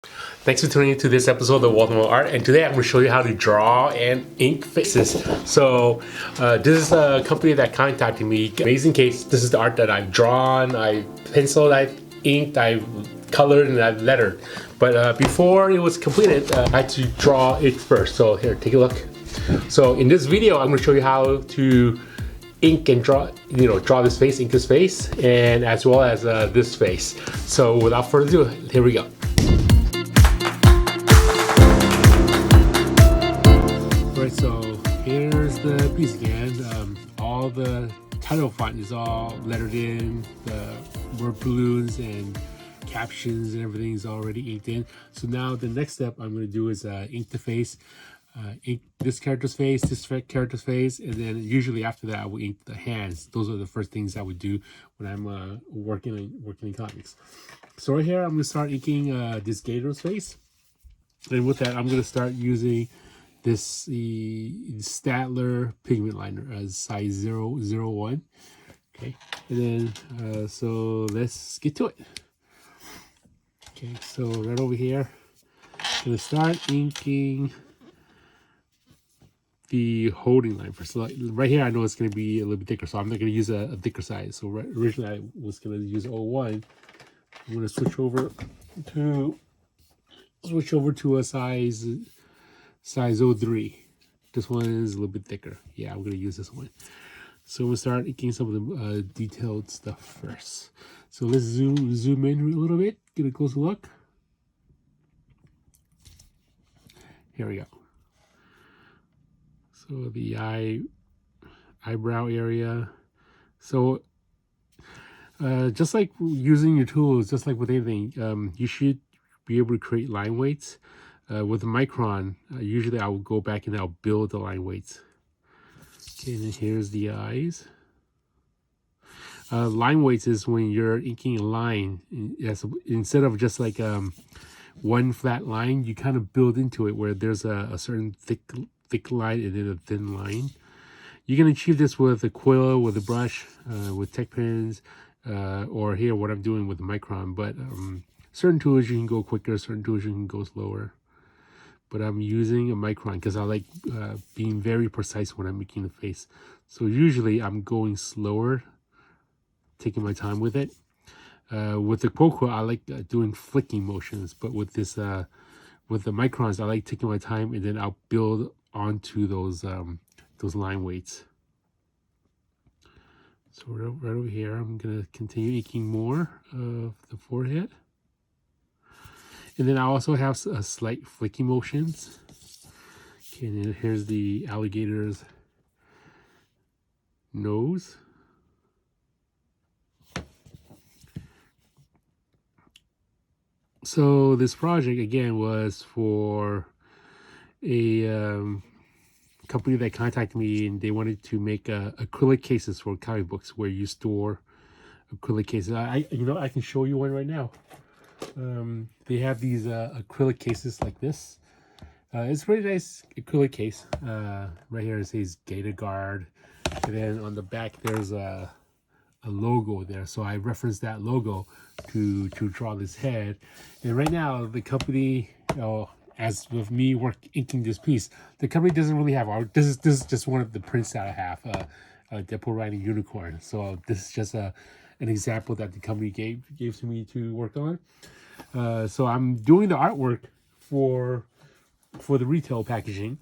Thanks for tuning into this episode of Walden Art, and today I'm going to show you how to draw and ink faces. So this is a company that contacted me. Amazing Case. This is the art that I've drawn, I've penciled, I've inked, I've colored, and I've lettered. But before it was completed, I had to draw it first. So here, take a look. So in this video, I'm going to show you how to ink and draw this face, ink this face, and as well as this face. So without further ado, here we go. Alright, so here's the piece again. All the title font is all lettered in, the word balloons and captions and everything is already inked in. So now the next step I'm going to do is ink the face, ink this character's face, this character's face, and then usually after that I will ink the hands. Those are the first things I would do when I'm working in comics. So right here I'm going to start inking this gator's face, and with that I'm going to start using this Statler pigment liner as size 001. Okay, and then so let's get to it. Okay, so right over here, I'm gonna start inking the holding line first. So right here, I know it's gonna be a little bit thicker, so I'm not gonna use a thicker size. So originally I was gonna use 01. I'm gonna switch over to a size 03. This one is a little bit thicker. Yeah, I'm gonna use this one. So we'll start inking some of the detailed stuff first. So let's zoom in a little bit, get a closer look. Here we go. So the eyebrow area. So just like using your tools, just like with anything, you should be able to create line weights. With the micron, usually I will go back and I'll build the line weights. Okay, and then here's the eyes. Line weights is when you're inking a line. Instead of just like one flat line, you kind of build into it where there's a certain thick line and then a thin line. You can achieve this with a quill, with a brush, with tech pens, or here what I'm doing with the micron. But certain tools you can go quicker, certain tools you can go slower. But I'm using a micron because I like being very precise when I'm making the face. So usually I'm going slower, taking my time with it. With the Coco, I like doing flicking motions, but with this, with the microns, I like taking my time and then I'll build onto those line weights. So right over here, I'm gonna continue inking more of the forehead. And then I also have a slight flicking motions. Okay, and then here's the alligator's nose. So this project again was for a company that contacted me, and they wanted to make acrylic cases for comic books where you store acrylic cases. I can show you one right now. They have these acrylic cases like this. It's a pretty nice acrylic case. Right here it says Gator Guard, and then on the back there's a logo there. So I referenced that logo to draw this head. And right now the company, as with me inking this piece, the company doesn't really have art. This is just one of the prints that I have. Deadpool riding unicorn. So this is just an example that the company gave to me to work on. So I'm doing the artwork for the retail packaging,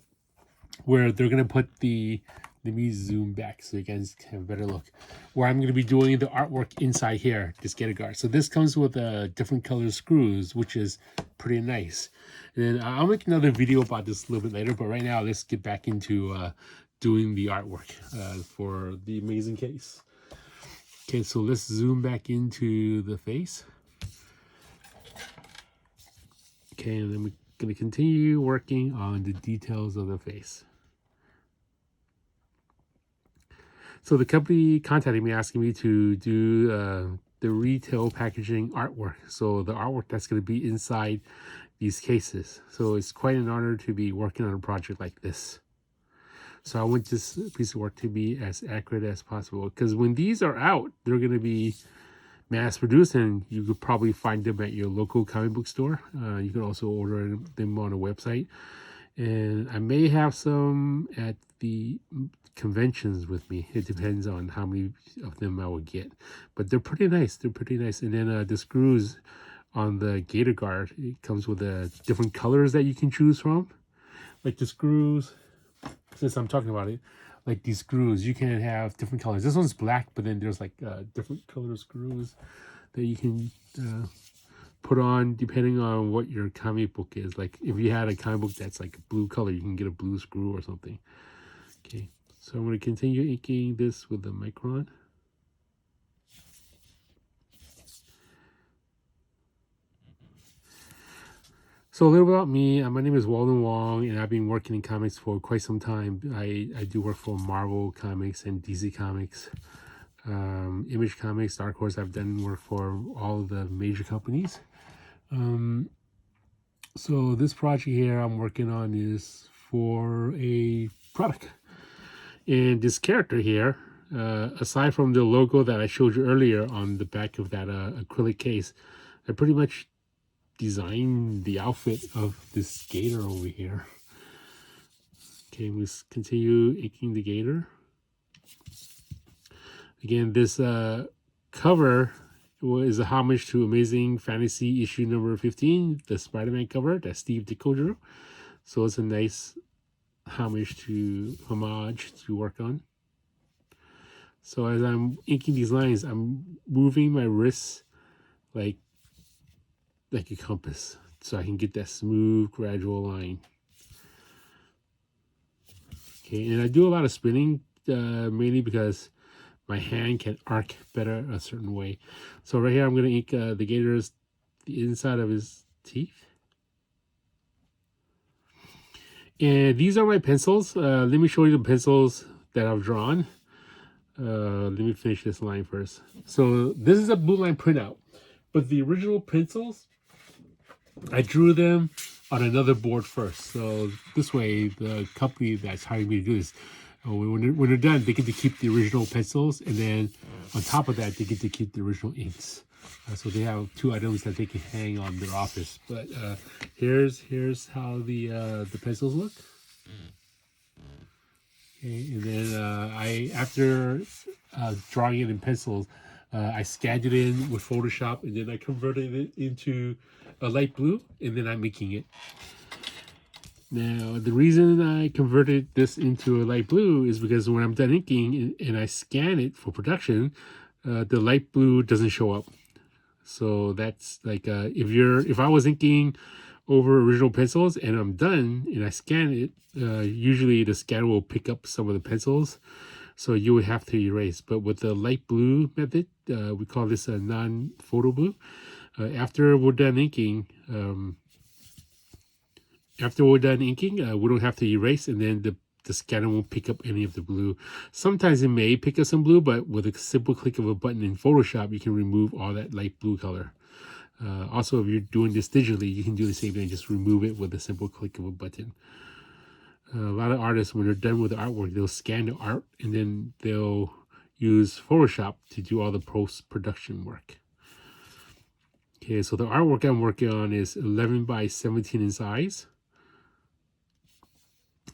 where they're gonna put let me zoom back so you guys have a better look, where I'm gonna be doing the artwork inside here, this Gator Guard. So this comes with different color screws, which is pretty nice. And then I'll make another video about this a little bit later, but right now let's get back into doing the artwork for the amazing case. Okay, so let's zoom back into the face. Okay, and then we're going to continue working on the details of the face. So the company contacted me asking me to do the retail packaging artwork. So the artwork that's going to be inside these cases. So it's quite an honor to be working on a project like this. So I want this piece of work to be as accurate as possible, because when these are out, they're going to be mass produced, and you could probably find them at your local comic book store. You can also order them on a website, and I may have some at the conventions with me. It depends on how many of them I will get, but they're pretty nice. They're pretty nice. And then the screws on the Gator Guard, it comes with different colors that you can choose from. Like the screws, since I'm talking about it, like these screws, you can have different colors. This one's black, but then there's like different color screws that you can put on depending on what your comic book is. Like if you had a comic book that's like a blue color, you can get a blue screw or something. Okay, so I'm going to continue inking this with the Micron. So a little about me. My name is Walden Wong, and I've been working in comics for quite some time. I do work for Marvel Comics and DC Comics, Image Comics, Dark Horse. I've done work for all of the major companies. So this project here I'm working on is for a product. And this character here, aside from the logo that I showed you earlier on the back of that acrylic case, I pretty much designed the outfit of this gator over here. Okay, let's continue inking the gator. Again, this cover is a homage to Amazing Fantasy issue number 15, the Spider-Man cover that Steve Ditko drew. So it's a nice homage to work on. So as I'm inking these lines, I'm moving my wrists like a compass, so I can get that smooth, gradual line. Okay, and I do a lot of spinning, mainly because my hand can arc better a certain way. So right here, I'm going to ink the inside of his teeth. And these are my pencils. Let me show you the pencils that I've drawn. Let me finish this line first. So this is a blue line printout, but the original pencils, I drew them on another board first. So this way, the company that's hiring me to do this, when they're done, they get to keep the original pencils, and then on top of that, they get to keep the original inks. So they have two items that they can hang on their office. But here's how the pencils look. Okay, and then after drawing it in pencils, I scanned it in with Photoshop, and then I converted it into a light blue, and then I'm inking it. Now, the reason I converted this into a light blue is because when I'm done inking and I scan it for production, the light blue doesn't show up. So that's like if I was inking over original pencils and I'm done and I scan it, usually the scanner will pick up some of the pencils, so you would have to erase. But with the light blue method, we call this a non-photo blue. After we're done inking, we don't have to erase, and then the scanner won't pick up any of the blue. Sometimes it may pick up some blue, but with a simple click of a button in Photoshop, you can remove all that light blue color. Also, if you're doing this digitally, you can do the same thing, just remove it with a simple click of a button. A lot of artists, when they're done with the artwork, they'll scan the art, and then they'll use Photoshop to do all the post-production work. Okay, so the artwork I'm working on is 11 by 17 in size.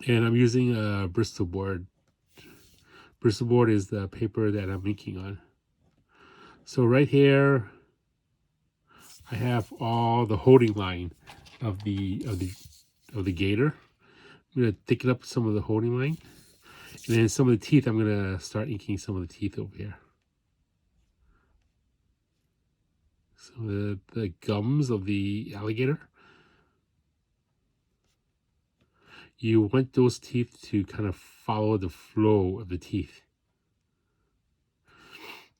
And I'm using a Bristol board. Bristol board is the paper that I'm inking on. So right here, I have all the holding line of the gator. I'm gonna thicken up some of the holding line, and then some of the teeth. I'm gonna start inking some of the teeth over here. So the gums of the alligator. You want those teeth to kind of follow the flow of the teeth.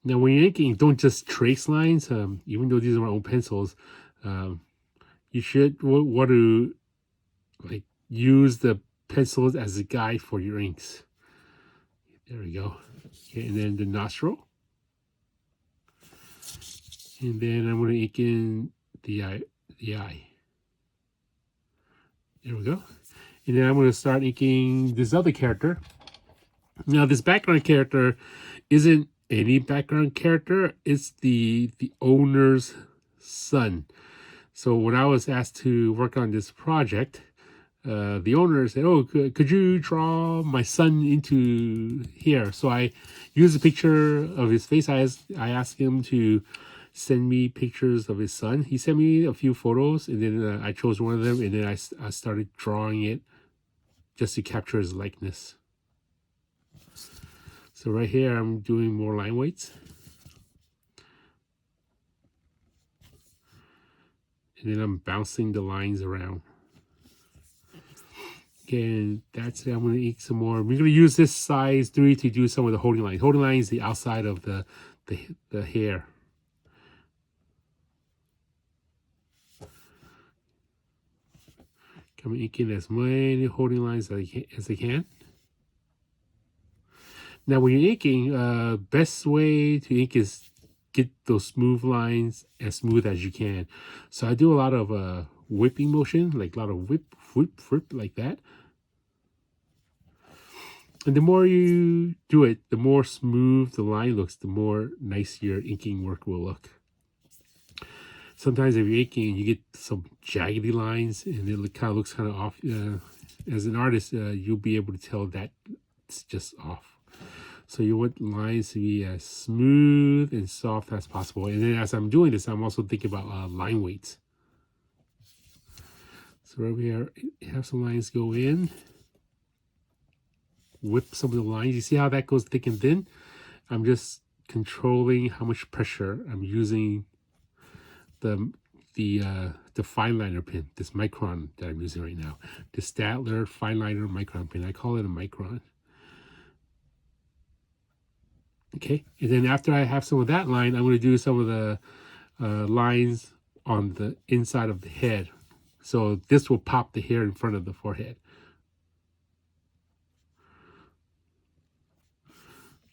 Now, when you're inking, don't just trace lines. Even though these are my own pencils, you should want to like use the pencils as a guide for your inks. There we go. Okay, and then the nostril, and then I'm going to ink in the eye. There we go. And then I'm going to start inking this other character. Now, this background character isn't any background character. It's the owner's son. So when I was asked to work on this project, the owner said, "Oh, could you draw my son into here?" So I used a picture of his face. I asked him to send me pictures of his son. He sent me a few photos, and then I chose one of them, and then I started drawing it just to capture his likeness. So right here, I'm doing more line weights. And then I'm bouncing the lines around. Again, that's it. I'm going to ink some more. We're going to use this size 3 to do some of the holding lines. Holding line is the outside of the hair. I'm inking as many holding lines as I can. Now, when you're inking, best way to ink is get those smooth lines as smooth as you can. So I do a lot of whipping motion, like a lot of whip, like that. And the more you do it, the more smooth the line looks, the more nice your inking work will look. Sometimes if you're inking, you get some jaggedy lines, and it kind of looks kind of off. As an artist, you'll be able to tell that it's just off. So you want lines to be as smooth and soft as possible. And then as I'm doing this, I'm also thinking about line weights. So over here, have some lines go in. Whip some of the lines. You see how that goes thick and thin? I'm just controlling how much pressure I'm using the fine liner pin, this micron that I'm using right now. The Statler fine liner micron pin. I call it a micron. Okay, and then after I have some of that line, I'm going to do some of the lines on the inside of the head. So this will pop the hair in front of the forehead.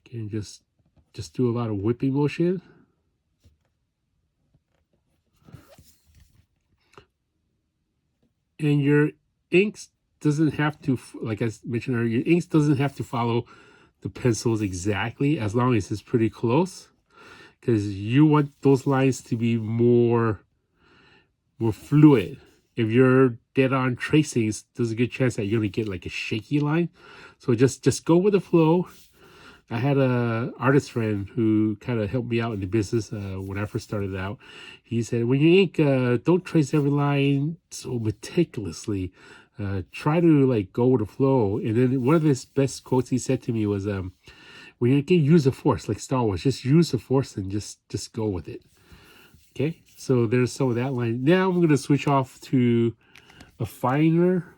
Okay, and just do a lot of whipping motion. And your inks doesn't have to, like I mentioned earlier, your inks doesn't have to follow the pencils exactly, as long as it's pretty close, because you want those lines to be more fluid. If you're dead on tracing, there's a good chance that you're gonna get like a shaky line. So just go with the flow. I had a artist friend who kind of helped me out in the business when I first started out. He said, when you ink, don't trace every line so meticulously. Try to like go with the flow. And then one of his best quotes he said to me was, when you can use the force, like Star Wars, just use the force and just go with it. Okay, so there's some of that line. Now I'm going to switch off to a finer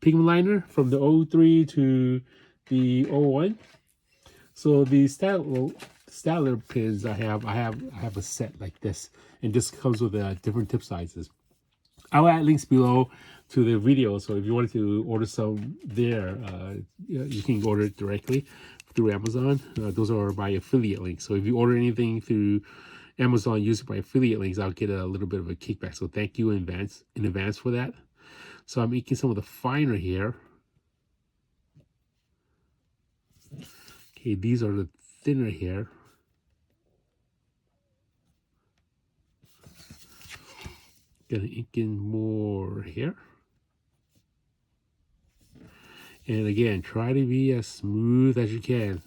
pigment liner from the 03 to the 01. So the Statler pins I have a set like this, and this comes with different tip sizes. I'll add links below to the video, so if you wanted to order some there, you can order it directly through Amazon. Those are by affiliate links. So if you order anything through Amazon using my affiliate links, I'll get a little bit of a kickback. So thank you in advance for that. So I'm making some of the finer here. Okay, these are the thinner here. Gonna ink in more here. And again, try to be as smooth as you can,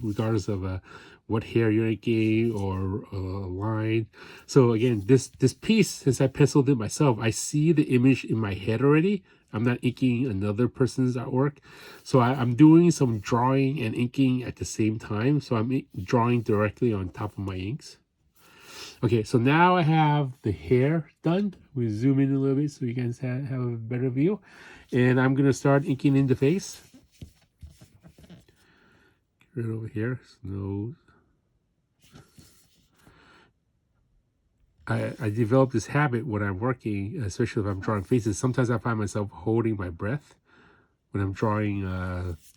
regardless of what hair you're inking or line. So again, this piece, since I penciled it myself, I see the image in my head already. I'm not inking another person's artwork. So I'm doing some drawing and inking at the same time. So I'm drawing directly on top of my inks. Okay, so now I have the hair done. We zoom in a little bit so you guys have a better view. And I'm going to start inking in the face. Right over here, nose. I developed this habit when I'm working, especially if I'm drawing faces. Sometimes I find myself holding my breath when I'm drawing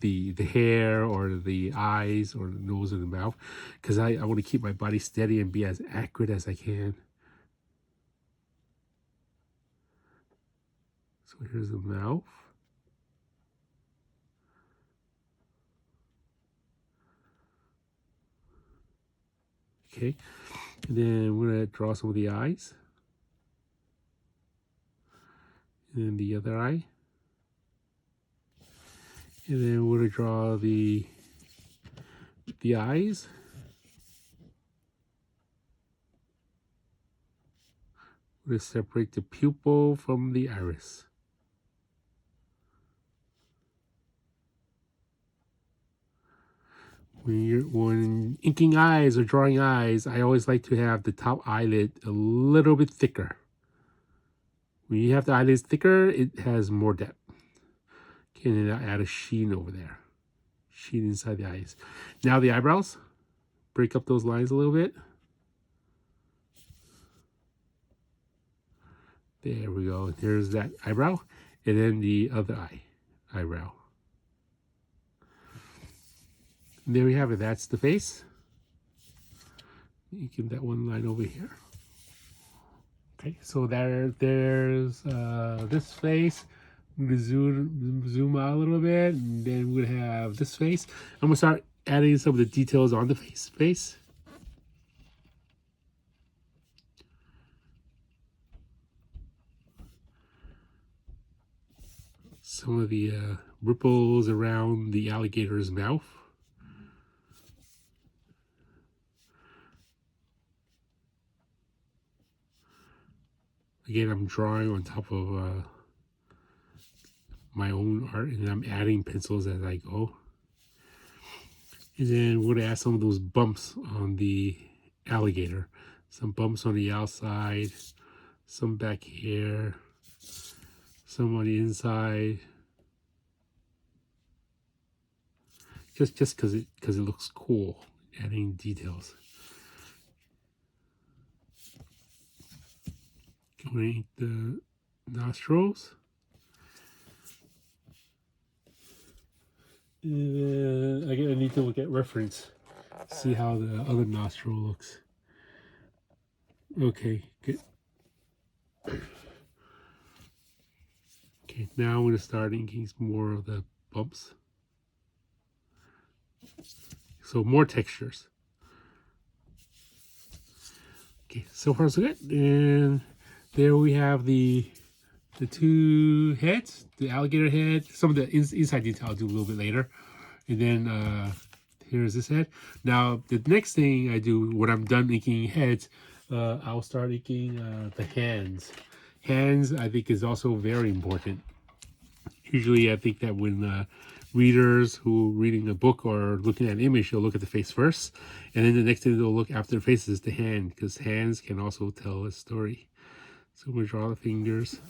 the hair or the eyes or the nose or the mouth, because I want to keep my body steady and be as accurate as I can. So here's the mouth. Okay, and then we're gonna draw some of the eyes, and then the other eye, and then we're gonna draw the eyes. We're gonna separate the pupil from the iris. When inking eyes or drawing eyes, I always like to have the top eyelid a little bit thicker. When you have the eyelids thicker, it has more depth. Okay, and then I'll add a sheen over there. Sheen inside the eyes. Now the eyebrows. Break up those lines a little bit. There we go. There's that eyebrow. And then the other eyebrow. And there we have it. That's the face. You get that one line over here. Okay, so there's this face. I'm gonna zoom out a little bit, and then we'll have this face. I'm gonna start adding some of the details on the face. Some of the ripples around the alligator's mouth. Again, I'm drawing on top of my own art, and I'm adding pencils as I go. And then we're gonna add some of those bumps on the alligator. Some bumps on the outside, some back here, some on the inside. Just because it looks cool, adding details. Going the nostrils. And I need to look at reference, see how the other nostril looks. Okay, good. Okay, now I'm going to start inking some more of the bumps. So more textures. Okay, so far so good. And there we have the two heads, the alligator head. Some of the inside detail I'll do a little bit later. And then here's this head. Now the next thing I do when I'm done inking heads, I'll start inking the hands. Hands I think is also very important. Usually I think that when readers who are reading a book or looking at an image, they'll look at the face first, and then the next thing they'll look after the face is the hand, because hands can also tell a story. So we'll draw the fingers.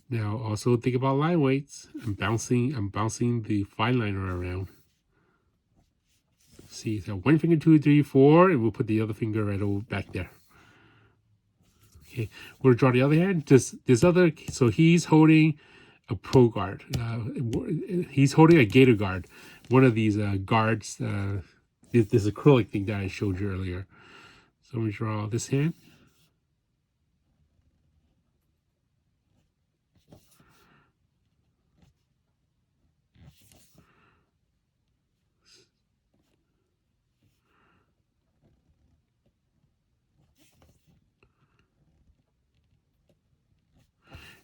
Now also think about line weights. I'm bouncing the fine liner around. See, so one finger, 2, 3, 4, and we'll put the other finger right over back there. Okay, we'll draw the other hand. So he's holding a pro guard. He's holding a Gator Guard, one of these guards. This acrylic thing that I showed you earlier. So I'm gonna draw this hand.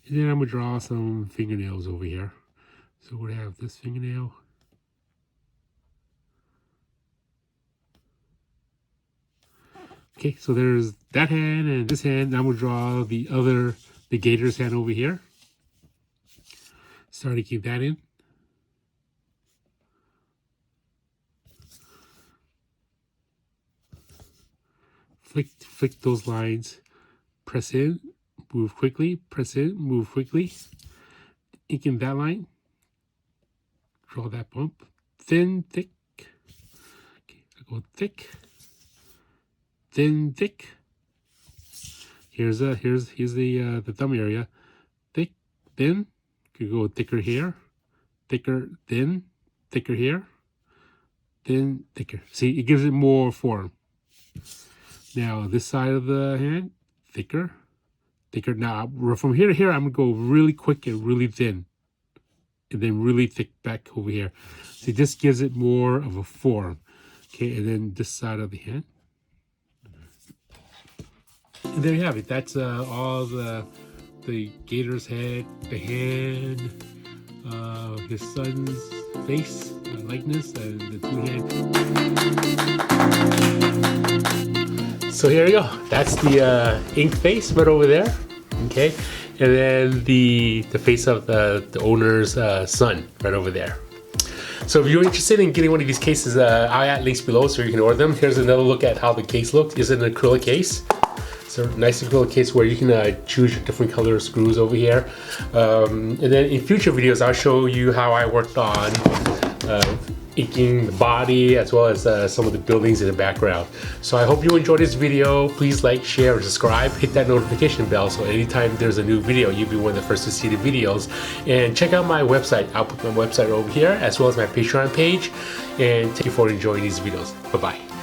And then I'm going to draw some fingernails over here. So we're going to have this fingernail. Okay, so there's that hand and this hand. Now I'm going to draw the gator's hand over here. Start to keep that in. Flick those lines. Press in. Move quickly, press in, move quickly. Ink in that line. Draw that bump. Thin, thick. Okay, I go thick. Thin, thick. Here's the thumb area. Thick, thin. Could go thicker here. Thicker, thin. Thicker here. Thin, thicker. See, it gives it more form. Now this side of the hand, thicker. thicker. Now, from here to here, I'm going to go really quick and really thin. And then really thick back over here. So it just gives it more of a form. Okay, and then this side of the hand. And there you have it. That's all the gator's head, the hand, his son's face, likeness, and the two hands. So here we go. That's the ink face right over there. Okay, and then the face of the owner's son right over there. So if you're interested in getting one of these cases, I'll add links below so you can order them. Here's another look at how the case looks. It's an acrylic case. It's a nice acrylic case where you can choose your different color screws over here. And then in future videos, I'll show you how I worked on inking the body as well as some of the buildings in the background. So I hope you enjoyed this video. Please like, share, and subscribe. Hit that notification bell so anytime there's a new video, you'll be one of the first to see the videos. And check out my website. I'll put my website over here as well as my Patreon page. And thank you for enjoying these videos. Bye-bye.